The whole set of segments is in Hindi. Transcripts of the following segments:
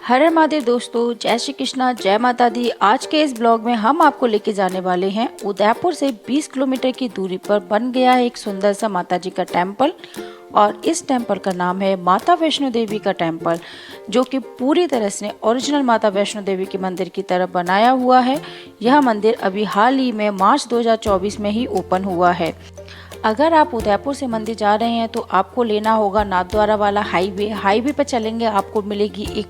हर हर महादेव दोस्तों, जय श्री कृष्णा, जय माता दी। आज के इस ब्लॉग में हम आपको लेके जाने वाले हैं उदयपुर से 20 किलोमीटर की दूरी पर बन गया है एक सुंदर सा माता जी का टेम्पल। और इस टेम्पल का नाम है माता वैष्णो देवी का टेम्पल, जो कि पूरी तरह से ओरिजिनल माता वैष्णो देवी के मंदिर की तरह बनाया हुआ है। यह मंदिर अभी हाल ही में मार्च 2024 में ही ओपन हुआ है। अगर आप उदयपुर से मंदिर जा रहे हैं तो आपको लेना होगा नाथद्वारा वाला हाईवे पर चलेंगे, आपको मिलेगी एक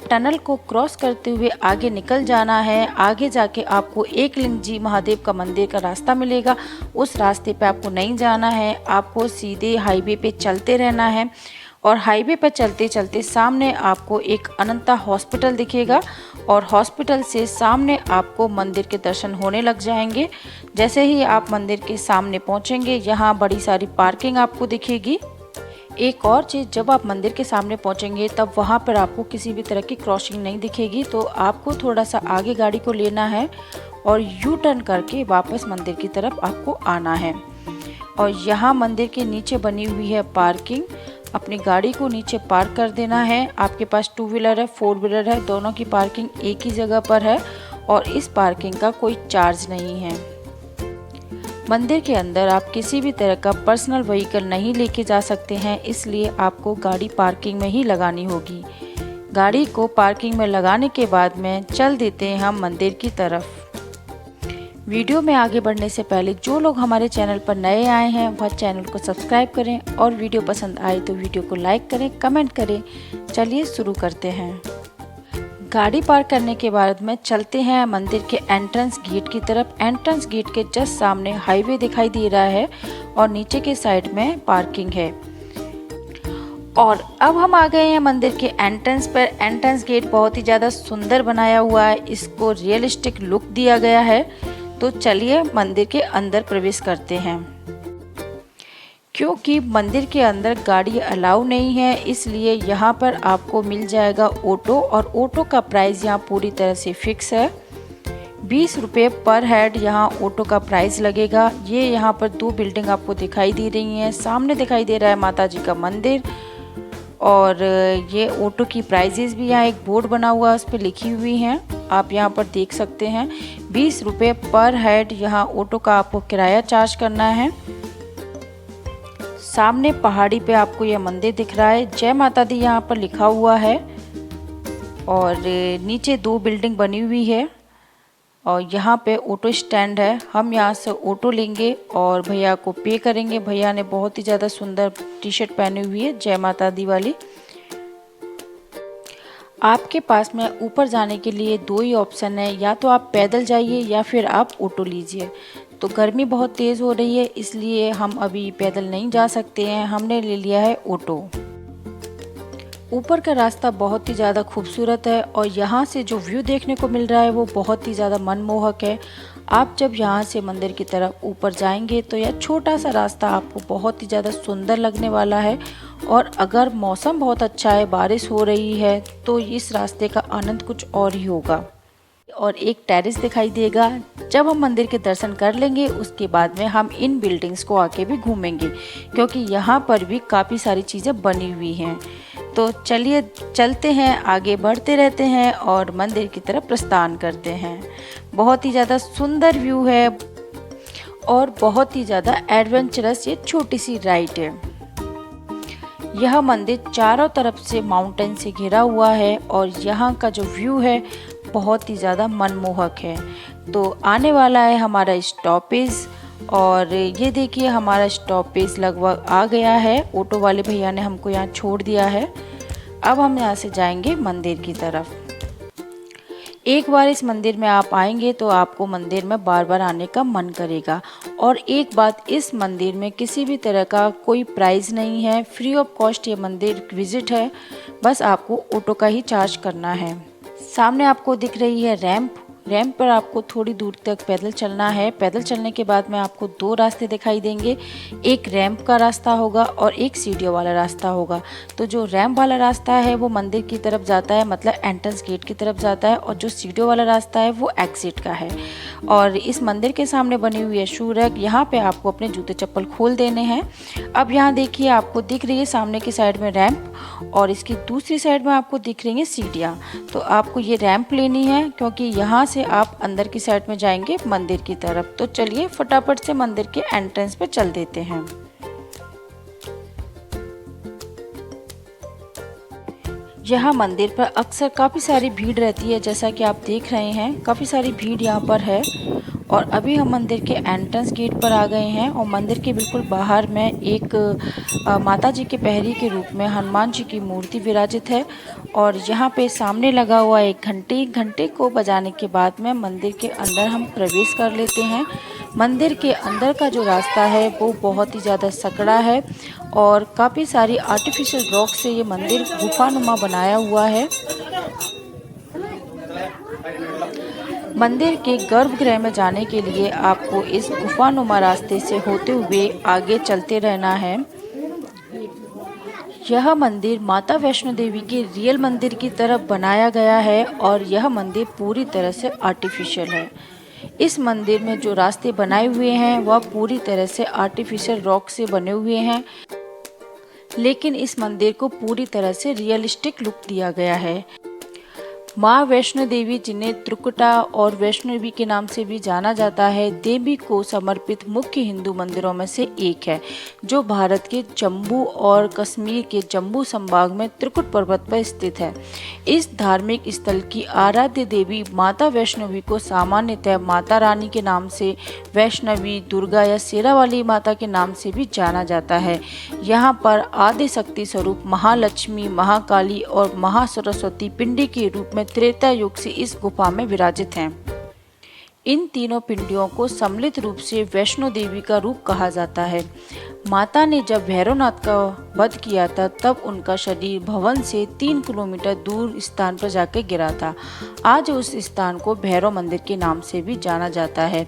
टनल को क्रॉस करते हुए आगे निकल जाना है। आगे जाके आपको एकलिंग जी महादेव का मंदिर का रास्ता मिलेगा। उस रास्ते पे आपको नहीं जाना है, आपको सीधे हाईवे पे चलते रहना है। और हाईवे पर चलते चलते सामने आपको एक अनंता हॉस्पिटल दिखेगा और हॉस्पिटल से सामने आपको मंदिर के दर्शन होने लग जाएंगे। जैसे ही आप मंदिर के सामने पहुंचेंगे, यहाँ बड़ी सारी पार्किंग आपको दिखेगी। एक और चीज़, जब आप मंदिर के सामने पहुंचेंगे तब वहां पर आपको किसी भी तरह की क्रॉसिंग नहीं दिखेगी, तो आपको थोड़ा सा आगे गाड़ी को लेना है और यू टर्न करके वापस मंदिर की तरफ आपको आना है। और यहाँ मंदिर के नीचे बनी हुई है पार्किंग, अपनी गाड़ी को नीचे पार्क कर देना है। आपके पास 2 व्हीलर है, 4 व्हीलर है, दोनों की पार्किंग एक ही जगह पर है और इस पार्किंग का कोई चार्ज नहीं है। मंदिर के अंदर आप किसी भी तरह का पर्सनल व्हीकल नहीं लेके जा सकते हैं, इसलिए आपको गाड़ी पार्किंग में ही लगानी होगी। गाड़ी को पार्किंग में लगाने के बाद में चल देते हैं हम मंदिर की तरफ। वीडियो में आगे बढ़ने से पहले जो लोग हमारे चैनल पर नए आए हैं वह चैनल को सब्सक्राइब करें और वीडियो पसंद आए तो वीडियो को लाइक करें, कमेंट करें। चलिए शुरू करते हैं। गाड़ी पार्क करने के बाद में चलते हैं मंदिर के एंट्रेंस गेट की तरफ। एंट्रेंस गेट के जस्ट सामने हाईवे दिखाई दे रहा है और नीचे के साइड में पार्किंग है। और अब हम आ गए हैं मंदिर के एंट्रेंस पर। एंट्रेंस गेट बहुत ही ज़्यादा सुंदर बनाया हुआ है, इसको रियलिस्टिक लुक दिया गया है। तो चलिए मंदिर के अंदर प्रवेश करते हैं। क्योंकि मंदिर के अंदर गाड़ी अलाउ नहीं है, इसलिए यहाँ पर आपको मिल जाएगा ऑटो, और ऑटो का प्राइस यहाँ पूरी तरह से फिक्स है। 20 रुपये पर हेड यहाँ ऑटो का प्राइस लगेगा। ये यहाँ पर 2 बिल्डिंग आपको दिखाई दे रही हैं। सामने दिखाई दे रहा है माता जी का मंदिर, और ये ऑटो की प्राइजेस भी यहाँ एक बोर्ड बना हुआ है, उस पर लिखी हुई हैं, आप यहाँ पर देख सकते हैं। 20 रुपये पर हेड यहाँ ऑटो का आपको किराया चार्ज करना है। सामने पहाड़ी पे आपको यह मंदिर दिख रहा है, जय माता दी यहाँ पर लिखा हुआ है। और नीचे 2 बिल्डिंग बनी हुई है और यहाँ पे ऑटो स्टैंड है। हम यहाँ से ऑटो लेंगे और भैया को पे करेंगे। भैया ने बहुत ही ज़्यादा सुंदर टी-शर्ट पहनी हुई है जय माता दी वाली। आपके पास में ऊपर जाने के लिए 2 ही ऑप्शन है, या तो आप पैदल जाइए या फिर आप ऑटो लीजिए। तो गर्मी बहुत तेज़ हो रही है, इसलिए हम अभी पैदल नहीं जा सकते हैं, हमने ले लिया है ऑटो। ऊपर का रास्ता बहुत ही ज़्यादा खूबसूरत है और यहाँ से जो व्यू देखने को मिल रहा है वो बहुत ही ज़्यादा मनमोहक है। आप जब यहाँ से मंदिर की तरफ ऊपर जाएंगे तो यह छोटा सा रास्ता आपको बहुत ही ज़्यादा सुंदर लगने वाला है। और अगर मौसम बहुत अच्छा है, बारिश हो रही है, तो इस रास्ते का आनंद कुछ और ही होगा। और एक टेरेस दिखाई देगा। जब हम मंदिर के दर्शन कर लेंगे उसके बाद में हम इन बिल्डिंग्स को आके भी घूमेंगे, क्योंकि यहाँ पर भी काफ़ी सारी चीज़ें बनी हुई हैं। तो चलिए चलते हैं, आगे बढ़ते रहते हैं और मंदिर की तरफ प्रस्थान करते हैं। बहुत ही ज़्यादा सुंदर व्यू है और बहुत ही ज़्यादा एडवेंचरस ये छोटी सी राइड है। यह मंदिर चारों तरफ से माउंटेन से घिरा हुआ है और यहाँ का जो व्यू है बहुत ही ज़्यादा मनमोहक है। तो आने वाला है हमारा स्टॉपेज, और ये देखिए हमारा स्टॉपेज लगभग आ गया है। ऑटो वाले भैया ने हमको यहाँ छोड़ दिया है। अब हम यहाँ से जाएंगे मंदिर की तरफ। एक बार इस मंदिर में आप आएंगे तो आपको मंदिर में बार बार आने का मन करेगा। और एक बात, इस मंदिर में किसी भी तरह का कोई प्राइस नहीं है, फ्री ऑफ कॉस्ट ये मंदिर विजिट है। बस आपको ऑटो का ही चार्ज करना है। सामने आपको दिख रही है रैंप, रैंप पर आपको थोड़ी दूर तक पैदल चलना है। पैदल चलने के बाद में आपको दो रास्ते दिखाई देंगे, एक रैंप का रास्ता होगा और एक सीढ़ियों वाला रास्ता होगा। तो जो रैंप वाला रास्ता है वो मंदिर की तरफ जाता है, मतलब एंट्रेंस गेट की तरफ जाता है, और जो सीढ़ियों वाला रास्ता है वो एग्जिट का है। और इस मंदिर के सामने बनी हुई है शू रैक, यहाँ पे आपको अपने जूते चप्पल खोल देने हैं। अब यहाँ देखिए, आपको दिख रही है सामने की साइड में रैंप और इसकी दूसरी साइड में आपको दिख रही है सीढ़ियाँ। तो आपको ये रैंप लेनी है क्योंकि यहाँ से आप अंदर की साइड में जाएंगे मंदिर की तरफ। तो चलिए फटाफट से मंदिर के एंट्रेंस पे चल देते हैं। यहाँ मंदिर पर अक्सर काफ़ी सारी भीड़ रहती है, जैसा कि आप देख रहे हैं काफ़ी सारी भीड़ यहाँ पर है। और अभी हम मंदिर के एंट्रेंस गेट पर आ गए हैं और मंदिर के बिल्कुल बाहर में एक माता जी के पहरी के रूप में हनुमान जी की मूर्ति विराजित है। और यहाँ पे सामने लगा हुआ एक घंटे को बजाने के बाद में मंदिर के अंदर हम प्रवेश कर लेते हैं। मंदिर के अंदर का जो रास्ता है वो बहुत ही ज़्यादा सकड़ा है और काफ़ी सारी आर्टिफिशियल रॉक से ये मंदिर गुफानुमा बनाया हुआ है। मंदिर के गर्भगृह में जाने के लिए आपको इस गुफानुमा रास्ते से होते हुए आगे चलते रहना है। यह मंदिर माता वैष्णो देवी के रियल मंदिर की तरफ बनाया गया है और यह मंदिर पूरी तरह से आर्टिफिशियल है। इस मंदिर में जो रास्ते बनाए हुए हैं वह पूरी तरह से आर्टिफिशियल रॉक से बने हुए हैं, लेकिन इस मंदिर को पूरी तरह से रियलिस्टिक लुक दिया गया है। माँ वैष्णो देवी, जिन्हें त्रिकुटा और वैष्णो देवी के नाम से भी जाना जाता है, देवी को समर्पित मुख्य हिंदू मंदिरों में से एक है, जो भारत के जम्मू और कश्मीर के जम्मू संभाग में त्रिकुट पर्वत पर स्थित है। इस धार्मिक स्थल की आराध्य देवी माता वैष्णवी को सामान्यतः माता रानी के नाम से, वैष्णवी, दुर्गा या शेरावाली माता के नाम से भी जाना जाता है। यहाँ पर आदि शक्ति स्वरूप महालक्ष्मी, महाकाली और महासरस्वती पिंडी के रूप में त्रेता युग से इस गुफा में विराजित हैं। इन तीनों पिंडियों को सम्मिलित रूप से वैष्णो देवी का रूप कहा जाता है। माता ने जब भैरवनाथ का वध किया था तब उनका शरीर भवन से 3 किलोमीटर दूर स्थान पर जाकर गिरा था। आज उस स्थान को भैरव मंदिर के नाम से भी जाना जाता है।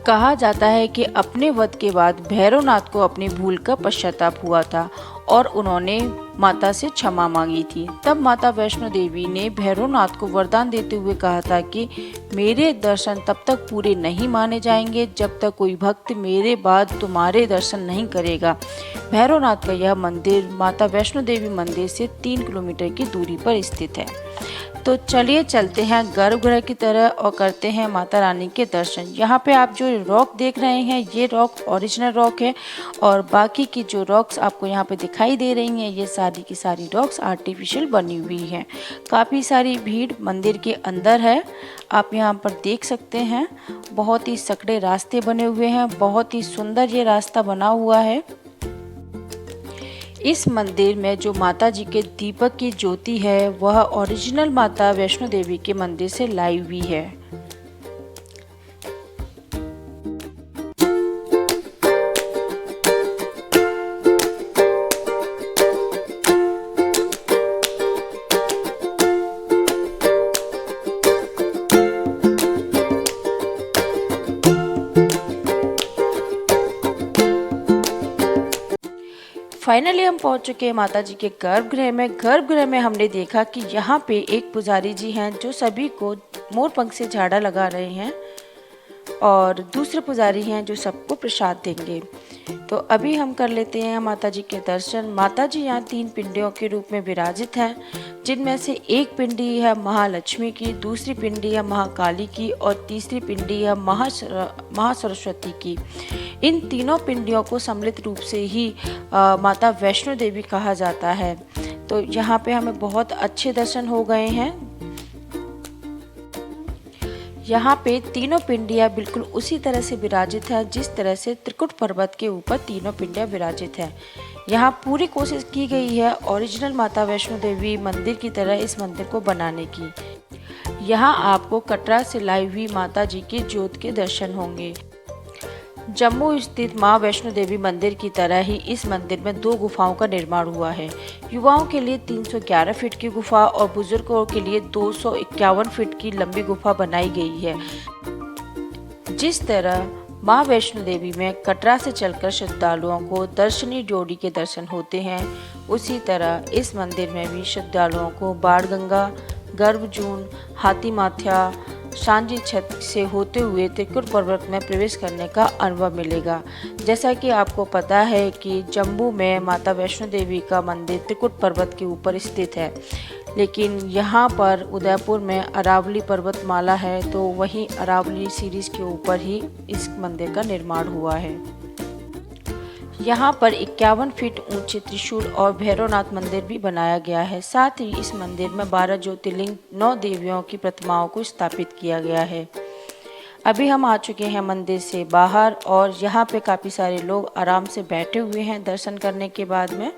कहा जाता है कि अपने वध के बाद भैरवनाथ को अपनी भूल का पश्चाताप हुआ था और उन्होंने माता से क्षमा मांगी थी। तब माता वैष्णो देवी ने भैरवनाथ को वरदान देते हुए कहा था कि मेरे दर्शन तब तक पूरे नहीं माने जाएंगे जब तक कोई भक्त मेरे बाद तुम्हारे दर्शन नहीं करेगा। भैरवनाथ का यह मंदिर माता वैष्णो देवी मंदिर से 3 किलोमीटर की दूरी पर स्थित है। तो चलिए चलते हैं गर्भगृह की तरह और करते हैं माता रानी के दर्शन। यहाँ पे आप जो रॉक देख रहे हैं ये रॉक ओरिजिनल रॉक है और बाकी की जो रॉक्स आपको यहाँ पे दिखाई दे रही हैं ये सारी की सारी रॉक्स आर्टिफिशियल बनी हुई हैं। काफ़ी सारी भीड़ मंदिर के अंदर है, आप यहाँ पर देख सकते हैं। बहुत ही सकड़े रास्ते बने हुए हैं, बहुत ही सुंदर ये रास्ता बना हुआ है। इस मंदिर में जो माता जी के दीपक की ज्योति है वह ओरिजिनल माता वैष्णो देवी के मंदिर से लाई हुई है। फाइनली हम पहुंच चुके हैं माता जी के गर्भगृह में। गर्भगृह में हमने देखा कि यहाँ पे एक पुजारी जी हैं जो सभी को मोर पंख से झाड़ा लगा रहे हैं और दूसरे पुजारी हैं जो सबको प्रसाद देंगे। तो अभी हम कर लेते हैं माता जी के दर्शन। माता जी यहाँ 3 पिंडियों के रूप में विराजित हैं, जिनमें से एक पिंडी है महालक्ष्मी की, दूसरी पिंडी है महाकाली की और तीसरी पिंडी है महासरस्वती की। इन तीनों पिंडियों को सम्मिलित रूप से ही माता वैष्णो देवी कहा जाता है। तो यहाँ पे हमें बहुत अच्छे दर्शन हो गए हैं। यहाँ पे तीनों पिंडियाँ बिल्कुल उसी तरह से विराजित है जिस तरह से त्रिकुट पर्वत के ऊपर तीनों पिंडियाँ विराजित है। यहाँ पूरी कोशिश की गई है ओरिजिनल माता वैष्णो देवी मंदिर की तरह इस मंदिर को बनाने की। यहाँ आपको कटरा से लाई हुई माता जी की ज्योत के दर्शन होंगे। जम्मू स्थित मां वैष्णो देवी मंदिर की तरह ही इस मंदिर में 2 गुफाओं का निर्माण हुआ है। युवाओं के लिए 311 फीट की गुफा और बुजुर्गों के लिए 251 फीट की लंबी गुफा बनाई गई है। जिस तरह मां वैष्णो देवी में कटरा से चलकर श्रद्धालुओं को दर्शनी ड्योढ़ी के दर्शन होते हैं, उसी तरह इस मंदिर में भी श्रद्धालुओं को बाणगंगा, गर्भजून, हाथी माथा, सांची छत से होते हुए त्रिकुट पर्वत में प्रवेश करने का अनुभव मिलेगा। जैसा कि आपको पता है कि जम्मू में माता वैष्णो देवी का मंदिर त्रिकुट पर्वत के ऊपर स्थित है, लेकिन यहाँ पर उदयपुर में अरावली पर्वतमाला है, तो वहीं अरावली सीरीज के ऊपर ही इस मंदिर का निर्माण हुआ है। यहाँ पर 51 फीट ऊंचे त्रिशूल और भैरवनाथ मंदिर भी बनाया गया है। साथ ही इस मंदिर में 12 ज्योतिर्लिंग 9 देवियों की प्रतिमाओं को स्थापित किया गया है। अभी हम आ चुके हैं मंदिर से बाहर और यहाँ पे काफ़ी सारे लोग आराम से बैठे हुए हैं दर्शन करने के बाद में।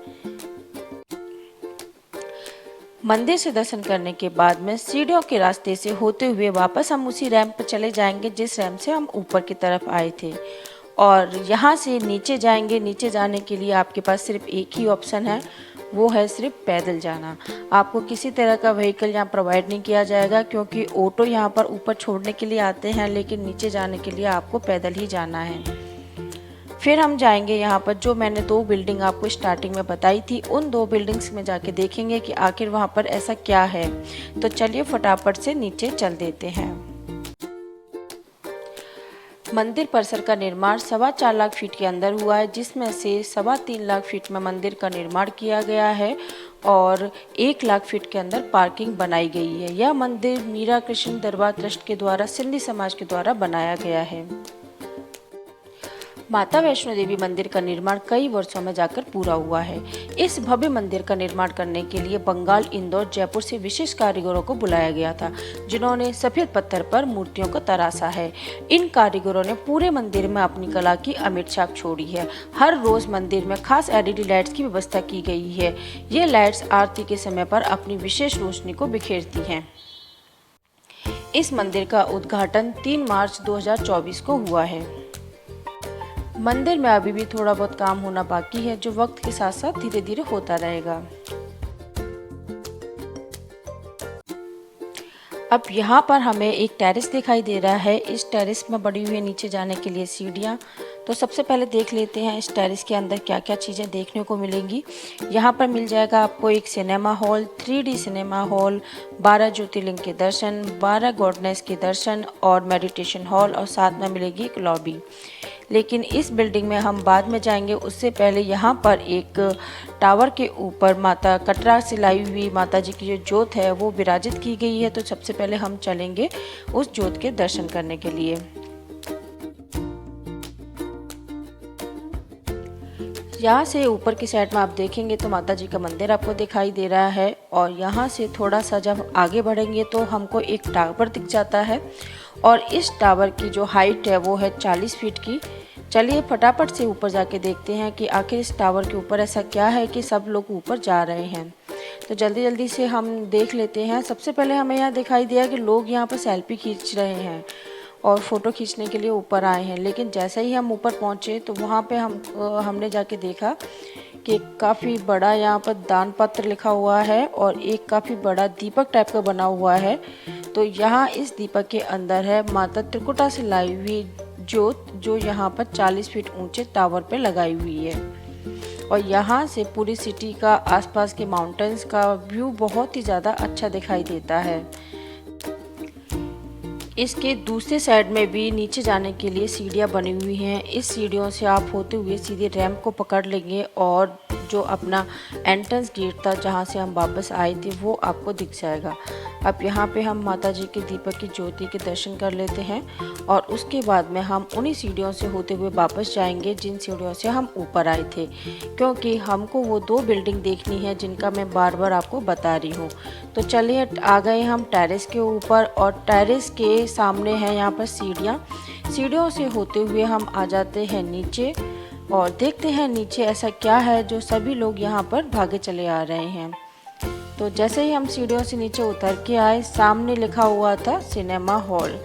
मंदिर से दर्शन करने के बाद में सीढ़ियों के रास्ते से होते हुए वापस हम उसी रैंप पर चले जाएंगे जिस रैंप से हम ऊपर की तरफ आए थे, और यहाँ से नीचे जाएंगे। नीचे जाने के लिए आपके पास सिर्फ एक ही ऑप्शन है, वो है सिर्फ पैदल जाना। आपको किसी तरह का व्हीकल यहाँ प्रोवाइड नहीं किया जाएगा, क्योंकि ऑटो यहाँ पर ऊपर छोड़ने के लिए आते हैं, लेकिन नीचे जाने के लिए आपको पैदल ही जाना है। फिर हम जाएंगे यहाँ पर, जो मैंने 2 बिल्डिंग आपको स्टार्टिंग में बताई थी, उन 2 बिल्डिंग्स में जाके देखेंगे कि आखिर वहाँ पर ऐसा क्या है। तो चलिए फटाफट से नीचे चल देते हैं। मंदिर परिसर का निर्माण 4.25 लाख फीट के अंदर हुआ है, जिसमें से 3.25 लाख फीट में मंदिर का निर्माण किया गया है और 1 लाख फीट के अंदर पार्किंग बनाई गई है। यह मंदिर मीरा कृष्ण दरबार ट्रस्ट के द्वारा सिंधी समाज के द्वारा बनाया गया है। माता वैष्णो देवी मंदिर का निर्माण कई वर्षों में जाकर पूरा हुआ है। इस भव्य मंदिर का निर्माण करने के लिए बंगाल, इंदौर, जयपुर से विशेष कारीगरों को बुलाया गया था, जिन्होंने सफेद पत्थर पर मूर्तियों को तराशा है। इन कारीगरों ने पूरे मंदिर में अपनी कला की अमिट छाप छोड़ी है। हर रोज मंदिर में खास LED लाइट्स की व्यवस्था की गई है। ये लाइट्स आरती के समय पर अपनी विशेष रोशनी को बिखेरती हैं। इस मंदिर का उद्घाटन 3 मार्च 2024 को हुआ है। मंदिर में अभी भी थोड़ा बहुत काम होना बाकी है, जो वक्त के साथ साथ धीरे धीरे होता रहेगा। अब यहाँ पर हमें एक टेरेस दिखाई दे रहा है। इस टेरेस में बड़ी हुई नीचे जाने के लिए सीढ़ियाँ। तो सबसे पहले देख लेते हैं इस टेरेस के अंदर क्या क्या चीज़ें देखने को मिलेंगी। यहाँ पर मिल जाएगा आपको एक cinema hall, 3D cinema hall, 12 ज्योतिर्लिंग के दर्शन, 12 गॉडनेस के दर्शन और मेडिटेशन हॉल, और साथ में मिलेगी एक लॉबी। लेकिन इस बिल्डिंग में हम बाद में जाएंगे, उससे पहले यहाँ पर एक टावर के ऊपर माता कटरा से लाई हुई माता जी की जो जोत है वो विराजित की गई है। तो सबसे पहले हम चलेंगे उस जोत के दर्शन करने के लिए। यहाँ से ऊपर की साइड में आप देखेंगे तो माता जी का मंदिर आपको दिखाई दे रहा है, और यहाँ से थोड़ा सा जब आगे बढ़ेंगे तो हमको एक टावर दिख जाता है, और इस टावर की जो हाइट है वो है 40 फीट की। चलिए फटाफट से ऊपर जाके देखते हैं कि आखिर इस टावर के ऊपर ऐसा क्या है कि सब लोग ऊपर जा रहे हैं। तो जल्दी जल्दी से हम देख लेते हैं। सबसे पहले हमें यहाँ दिखाई दिया कि लोग यहाँ पर सेल्फी खींच रहे हैं और फ़ोटो खींचने के लिए ऊपर आए हैं। लेकिन जैसे ही हम ऊपर पहुँचे तो वहाँ पे हमने जाके देखा कि काफ़ी बड़ा यहाँ पर दान पत्र लिखा हुआ है और एक काफ़ी बड़ा दीपक टाइप का बना हुआ है। तो यहाँ इस दीपक के अंदर है माता त्रिकुटा से लाई हुई जोत, जो यहाँ पर 40 फीट ऊंचे टावर पे लगाई हुई है, और यहाँ से पूरी सिटी का, आसपास के माउंटेन्स का व्यू बहुत ही ज़्यादा अच्छा दिखाई देता है। इसके दूसरे साइड में भी नीचे जाने के लिए सीढ़ियाँ बनी हुई हैं। इस सीढ़ियों से आप होते हुए सीधे रैंप को पकड़ लेंगे और जो अपना एंट्रेंस गेट था जहाँ से हम वापस आए थे वो आपको दिख जाएगा। अब यहाँ पे हम माता जी के दीपक की ज्योति के दर्शन कर लेते हैं, और उसके बाद में हम उन्हीं सीढ़ियों से होते हुए वापस जाएंगे जिन सीढ़ियों से हम ऊपर आए थे, क्योंकि हमको वो 2 बिल्डिंग देखनी है जिनका मैं बार बार आपको बता रही हूँ। तो चलिए आ गए हम टेरेस के ऊपर, और टेरेस के सामने है यहाँ पर सीढ़ियों से होते हुए हम आ जाते हैं नीचे, और देखते हैं नीचे ऐसा क्या है जो सभी लोग यहाँ पर भागे चले आ रहे हैं। तो जैसे ही हम सीढ़ियों से नीचे उतर के आए, सामने लिखा हुआ था सिनेमा हॉल।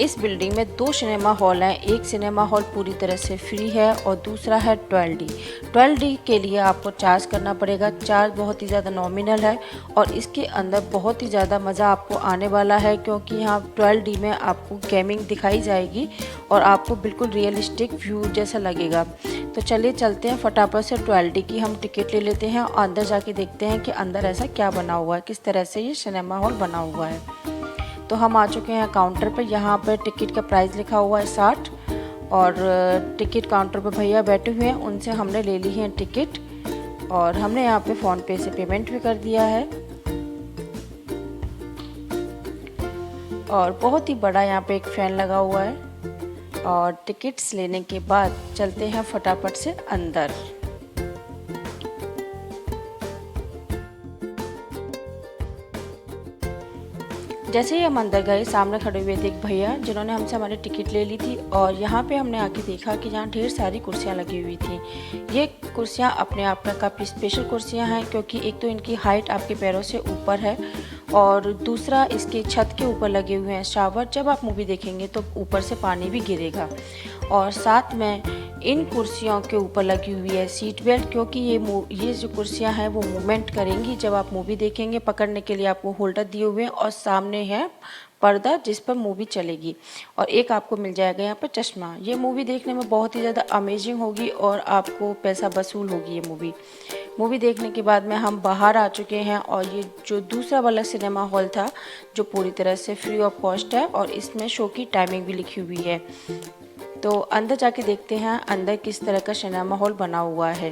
इस बिल्डिंग में 2 सिनेमा हॉल हैं। एक सिनेमा हॉल पूरी तरह से फ्री है और दूसरा है 12D। 12D के लिए आपको चार्ज करना पड़ेगा। चार्ज बहुत ही ज़्यादा नॉमिनल है और इसके अंदर बहुत ही ज़्यादा मज़ा आपको आने वाला है, क्योंकि यहाँ 12D में आपको गेमिंग दिखाई जाएगी और आपको बिल्कुल रियलिस्टिक व्यू जैसा लगेगा। तो चलिए चलते हैं फटाफट से 12D की हम टिकट ले लेते हैं और अंदर जाके देखते हैं कि अंदर ऐसा क्या बना हुआ है, किस तरह से ये सिनेमा हॉल बना हुआ है। तो हम आ चुके हैं काउंटर पर। यहाँ पर टिकट का प्राइस लिखा हुआ है 60 और टिकट काउंटर पर भैया बैठे हुए हैं, उनसे हमने ले ली है टिकट और हमने यहाँ पे फ़ोन पे से पेमेंट भी कर दिया है। और बहुत ही बड़ा यहाँ पे एक फ़ैन लगा हुआ है और टिकट्स लेने के बाद चलते हैं फटाफट से अंदर। जैसे ही हम अंदर गए, सामने खड़े हुए थे एक भैया जिन्होंने हमसे हमारी टिकट ले ली थी और यहाँ पे हमने आके देखा कि यहाँ ढेर सारी कुर्सियाँ लगी हुई थी। ये कुर्सियाँ अपने आप में काफ़ी स्पेशल कुर्सियाँ हैं, क्योंकि एक तो इनकी हाइट आपके पैरों से ऊपर है और दूसरा इसके छत के ऊपर लगे हुए हैं शावर। जब आप मूवी देखेंगे तो ऊपर से पानी भी गिरेगा और साथ में इन कुर्सियों के ऊपर लगी हुई है सीट बेल्ट, क्योंकि ये जो कुर्सियां हैं वो मूवमेंट करेंगी जब आप मूवी देखेंगे। पकड़ने के लिए आपको होल्डर दिए हुए हैं और सामने है पर्दा जिस पर मूवी चलेगी और एक आपको मिल जाएगा यहाँ पर चश्मा। ये मूवी देखने में बहुत ही ज़्यादा अमेजिंग होगी और आपको पैसा वसूल होगी ये मूवी देखने के बाद में हम बाहर आ चुके हैं और ये जो दूसरा वाला सिनेमा हॉल था जो पूरी तरह से फ्री ऑफ कॉस्ट है और इसमें शो की टाइमिंग भी लिखी हुई है। तो अंदर जाके देखते हैं अंदर किस तरह का सिनेमा हॉल बना हुआ है।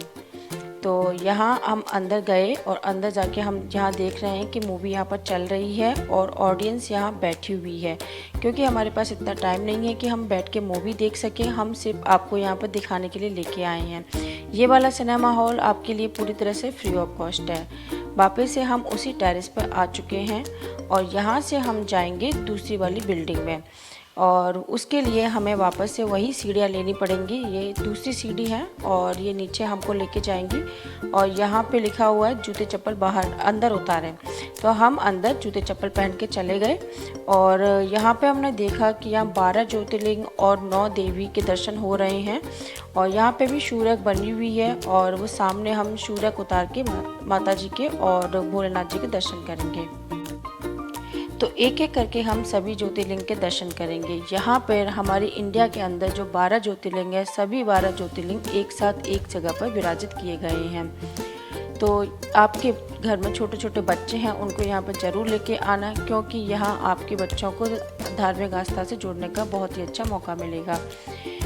तो यहाँ हम अंदर गए और अंदर जाके हम यहाँ देख रहे हैं कि मूवी यहाँ पर चल रही है और ऑडियंस यहाँ बैठी हुई है, क्योंकि हमारे पास इतना टाइम नहीं है कि हम बैठ के मूवी देख सकें। हम सिर्फ आपको यहाँ पर दिखाने के लिए लेके आए हैं। ये वाला सिनेमा हॉल आपके लिए पूरी तरह से फ्री ऑफ कॉस्ट है। वापस से हम उसी टेरेस पर आ चुके हैं और यहाँ से हम जाएंगे दूसरी वाली बिल्डिंग में और उसके लिए हमें वापस से वही सीढ़ियाँ लेनी पड़ेंगी। ये दूसरी सीढ़ी है और ये नीचे हमको लेके जाएंगी और यहाँ पे लिखा हुआ है जूते चप्पल बाहर अंदर उतारें। तो हम अंदर जूते चप्पल पहन के चले गए और यहाँ पे हमने देखा कि यहाँ 12 ज्योतिर्लिंग और 9 देवी के दर्शन हो रहे हैं और यहाँ पे भी शूरक बनी हुई है और वो सामने हम शूरक उतार के माता जी के और भोलेनाथ जी के दर्शन करेंगे। तो एक एक करके हम सभी ज्योतिर्लिंग के दर्शन करेंगे। यहाँ पर हमारी इंडिया के अंदर जो 12 ज्योतिर्लिंग है, सभी 12 ज्योतिर्लिंग एक साथ एक जगह पर विराजित किए गए हैं। तो आपके घर में छोटे छोटे बच्चे हैं उनको यहाँ पर ज़रूर लेके आना, क्योंकि यहाँ आपके बच्चों को धार्मिक आस्था से जोड़ने का बहुत ही अच्छा मौका मिलेगा।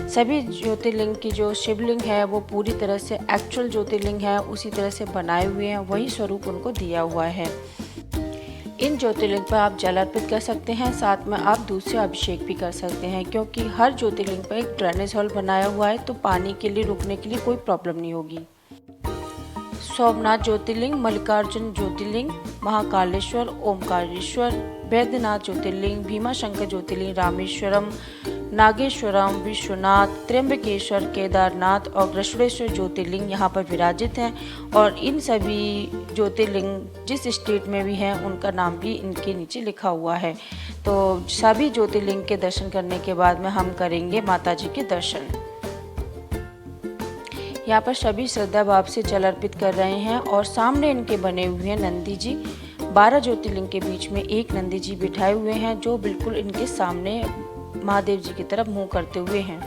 सभी ज्योतिर्लिंग की जो शिवलिंग है वो पूरी तरह से एक्चुअल ज्योतिर्लिंग है, उसी तरह से बनाए हुए हैं, वही स्वरूप उनको दिया हुआ है। इन ज्योतिर्लिंग पर आप जल अर्पित कर सकते हैं, साथ में आप दूध से अभिषेक भी कर सकते हैं, क्योंकि हर ज्योतिर्लिंग पर एक ड्रेनेज हॉल बनाया हुआ है, तो पानी के लिए रुकने के लिए कोई प्रॉब्लम नहीं होगी। सोमनाथ ज्योतिर्लिंग, मल्लिकार्जुन ज्योतिर्लिंग, महाकालेश्वर, ओमकारेश्वर, बैद्यनाथ ज्योतिर्लिंग, भीमाशंकर ज्योतिर्लिंग, रामेश्वरम, नागेश्वरम, विश्वनाथ, त्र्यंबकेश्वर, केदारनाथ और कृष्णेश्वर ज्योतिर्लिंग यहाँ पर विराजित हैं और इन सभी ज्योतिर्लिंग जिस स्टेट में भी हैं उनका नाम भी इनके नीचे लिखा हुआ है। तो सभी ज्योतिर्लिंग के दर्शन करने के बाद में हम करेंगे माता जी के दर्शन। यहाँ पर सभी श्रद्धा भाव से जल अर्पित कर रहे हैं और सामने इनके बने हुए हैं नंदी जी। 12 ज्योतिर्लिंग के बीच में एक नंदी जी बिठाए हुए हैं जो बिल्कुल इनके सामने महादेव जी की तरफ मुंह करते हुए हैं।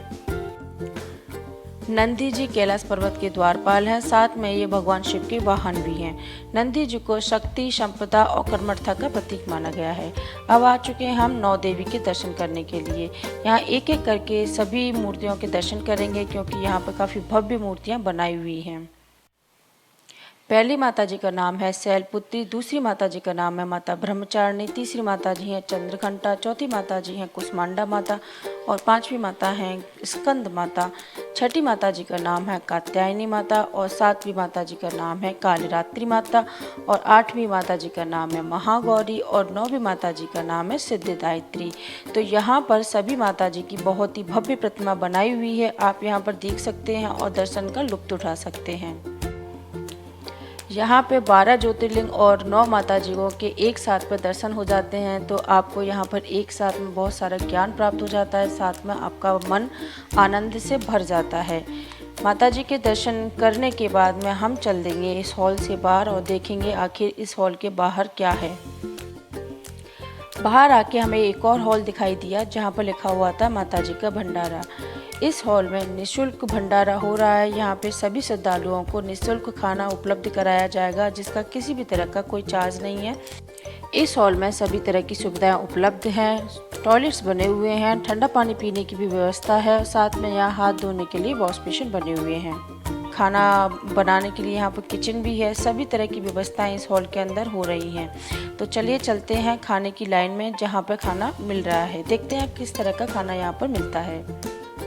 नंदी जी कैलाश पर्वत के द्वारपाल हैं, साथ में ये भगवान शिव के वाहन भी हैं। नंदी जी को शक्ति, संपदा और कर्मठता का प्रतीक माना गया है। अब आ चुके हैं हम 9 देवी के दर्शन करने के लिए। यहाँ एक एक करके सभी मूर्तियों के दर्शन करेंगे, क्योंकि यहाँ पर काफ़ी भव्य मूर्तियाँ बनाई हुई हैं। पहली माता जी का नाम है शैलपुत्री, दूसरी माता जी का नाम है माता ब्रह्मचारिणी, तीसरी माता जी हैं चंद्रघंटा, चौथी माता जी हैं कुष्मांडा माता और पांचवी माता हैं स्कंद माता, छठी माता जी का नाम है कात्यायनी माता और सातवीं माता जी का नाम है कालरात्रि माता और आठवीं माता जी का नाम है महागौरी और नौवीं माता जी का नाम है सिद्धिदायत्री। तो यहाँ पर सभी माता जी की बहुत ही भव्य प्रतिमा बनाई हुई है, आप यहाँ पर देख सकते हैं और दर्शन का लुत्फ उठा सकते हैं। यहाँ पे 12 ज्योतिर्लिंग और 9 माताजियों के एक साथ में दर्शन हो जाते हैं, तो आपको यहाँ पर एक साथ में बहुत सारा ज्ञान प्राप्त हो जाता है, साथ में आपका मन आनंद से भर जाता है। माताजी के दर्शन करने के बाद में हम चल देंगे इस हॉल से बाहर और देखेंगे आखिर इस हॉल के बाहर क्या है। बाहर आके हमें एक और हॉल दिखाई दिया जहाँ पर लिखा हुआ था माताजी का भंडारा। इस हॉल में निःशुल्क भंडारा हो रहा है। यहाँ पे सभी श्रद्धालुओं को निःशुल्क खाना उपलब्ध कराया जाएगा, जिसका किसी भी तरह का कोई चार्ज नहीं है। इस हॉल में सभी तरह की सुविधाएं उपलब्ध हैं, टॉयलेट्स बने हुए हैं, ठंडा पानी पीने की भी व्यवस्था है, साथ में यहाँ हाथ धोने के लिए वॉश बेसिन बने हुए हैं। खाना बनाने के लिए यहाँ पर किचन भी है। सभी तरह की व्यवस्थाएं इस हॉल के अंदर हो रही हैं। तो चलिए चलते हैं खाने की लाइन में जहाँ पर खाना मिल रहा है, देखते हैं किस तरह का खाना यहाँ पर मिलता है।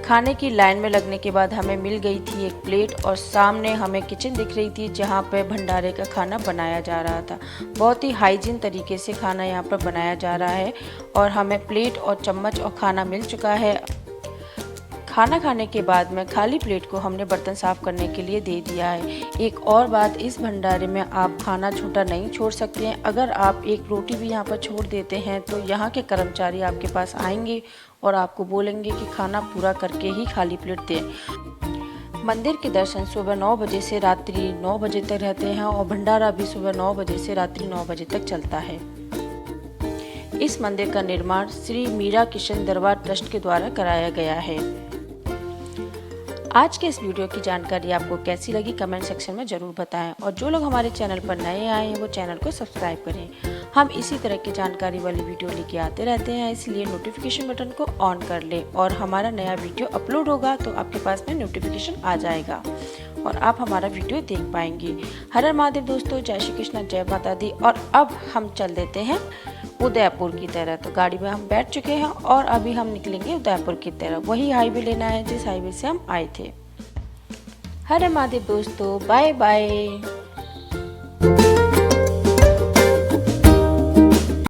खाने की लाइन में लगने के बाद हमें मिल गई थी एक प्लेट और सामने हमें किचन दिख रही थी जहाँ पे भंडारे का खाना बनाया जा रहा था। बहुत ही हाइजीन तरीके से खाना यहाँ पर बनाया जा रहा है और हमें प्लेट और चम्मच और खाना मिल चुका है। खाना खाने के बाद में खाली प्लेट को हमने बर्तन साफ करने के लिए दे दिया है। एक और बात, इस भंडारे में आप खाना छूटा नहीं छोड़ सकते हैं। अगर आप एक रोटी भी यहाँ पर छोड़ देते हैं तो यहाँ के कर्मचारी आपके पास आएंगे और आपको बोलेंगे कि खाना पूरा करके ही खाली प्लेट दें। मंदिर के दर्शन सुबह 9 बजे से रात्रि 9 बजे तक रहते हैं और भंडारा भी सुबह 9 बजे से रात्रि 9 बजे तक चलता है। इस मंदिर का निर्माण श्री मीरा किशन दरबार ट्रस्ट के द्वारा कराया गया है। आज के इस वीडियो की जानकारी आपको कैसी लगी कमेंट सेक्शन में ज़रूर बताएं और जो लोग हमारे चैनल पर नए आए हैं वो चैनल को सब्सक्राइब करें। हम इसी तरह की जानकारी वाली वीडियो लेके आते रहते हैं, इसलिए नोटिफिकेशन बटन को ऑन कर लें और हमारा नया वीडियो अपलोड होगा तो आपके पास में नोटिफिकेशन आ जाएगा और आप हमारा वीडियो देख पाएंगे। हर हर महादेव दोस्तों, जय श्री कृष्ण, जय माता दी। और अब हम चल देते हैं उदयपुर की तरह। तो गाड़ी में हम बैठ चुके हैं और अभी हम निकलेंगे उदयपुर की तरफ। वही हाईवे लेना है जिस हाईवे से हम आए थे। हर हर महादेव दोस्तों, बाय बाय।